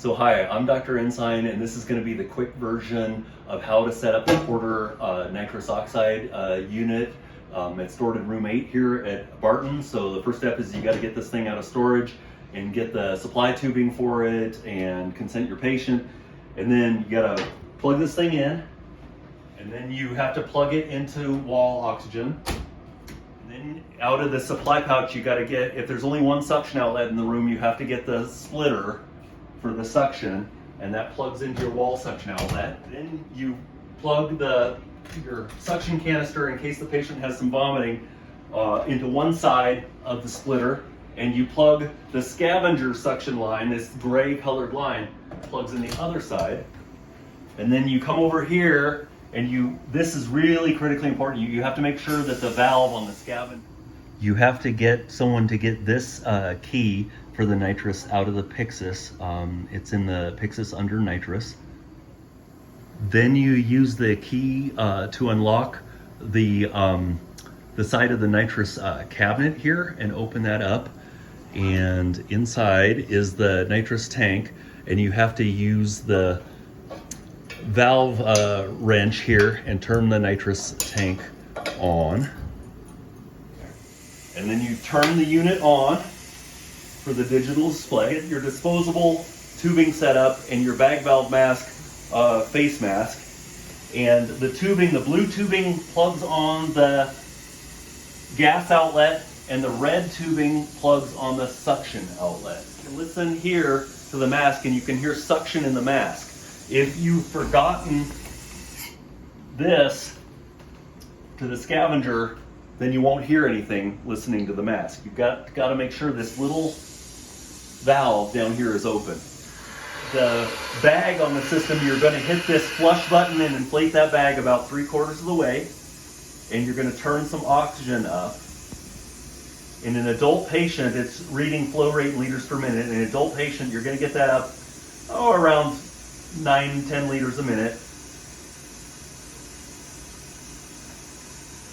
So hi, I'm Dr. Ensign, and this is going to be the quick version of how to set up the Porter nitrous oxide unit. It's stored in room 8 here at Barton. So the first step is you got to get this thing out of storage and get the supply tubing for it and consent your patient. And then you got to plug this thing in, and then you have to plug it into wall oxygen. And then out of the supply pouch, you got to get, if there's only one suction outlet in the room, you have to get the splitter for the suction, and that plugs into your wall suction outlet. Then you plug your suction canister, in case the patient has some vomiting, into one side of the splitter, and you plug the scavenger suction line, this gray colored line, plugs in the other side. And then you come over here, and this is really critically important. You have to make sure that the valve on the scavenger, you have to get someone to get this key for the nitrous out of the Pyxis. It's in the Pyxis under nitrous. Then you use the key to unlock the side of the nitrous cabinet here and open that up. And inside is the nitrous tank, and you have to use the valve wrench here and turn the nitrous tank on. And then you turn the unit on for the digital display. Your disposable tubing setup and your bag valve mask, face mask. And the tubing, the blue tubing plugs on the gas outlet, and the red tubing plugs on the suction outlet. Listen here to the mask, and you can hear suction in the mask. If you've forgotten this to the scavenger, then you won't hear anything listening to the mask. You've got to make sure this little valve down here is open. The bag on the system, you're going to hit this flush button and inflate that bag about 3/4 of the way, and you're going to turn some oxygen up. In an adult patient, it's reading flow rate in liters per minute. In an adult patient, you're going to get that up around 9-10 liters a minute.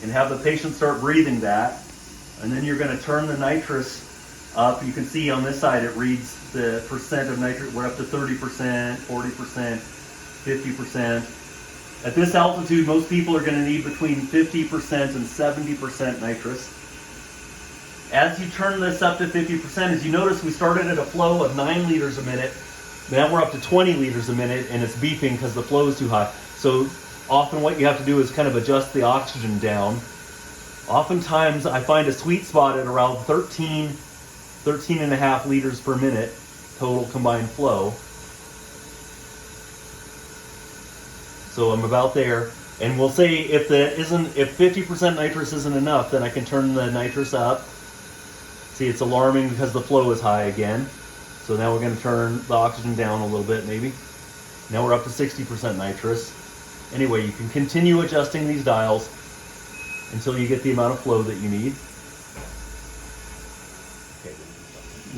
And have the patient start breathing that. And then you're going to turn the nitrous up. You can see on this side it reads the percent of nitrous. We're up to 30%, 40%, 50%. At this altitude, most people are going to need between 50% and 70% nitrous. As you turn this up to 50%, as you notice, we started at a flow of 9 liters a minute. Now we're up to 20 liters a minute, and it's beeping because the flow is too high. So often what you have to do is kind of adjust the oxygen down. Oftentimes I find a sweet spot at around 13.5 liters per minute total combined flow. So I'm about there, and we'll say if 50% nitrous isn't enough, then I can turn the nitrous up. See, it's alarming because the flow is high again. So now we're going to turn the oxygen down a little bit, maybe. Now we're up to 60% nitrous. Anyway, you can continue adjusting these dials until you get the amount of flow that you need. Okay.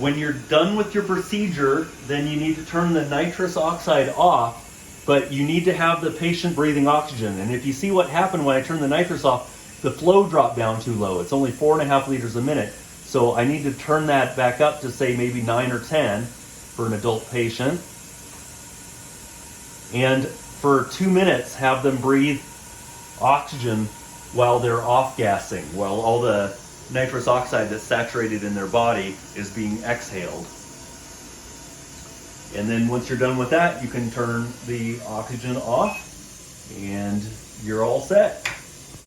When you're done with your procedure, then you need to turn the nitrous oxide off, but you need to have the patient breathing oxygen. And if you see what happened when I turned the nitrous off, the flow dropped down too low. It's only 4.5 liters a minute. So I need to turn that back up to say maybe 9 or 10 for an adult patient. And for 2 minutes, have them breathe oxygen while they're off-gassing, while all the nitrous oxide that's saturated in their body is being exhaled. And then once you're done with that, you can turn the oxygen off, and you're all set.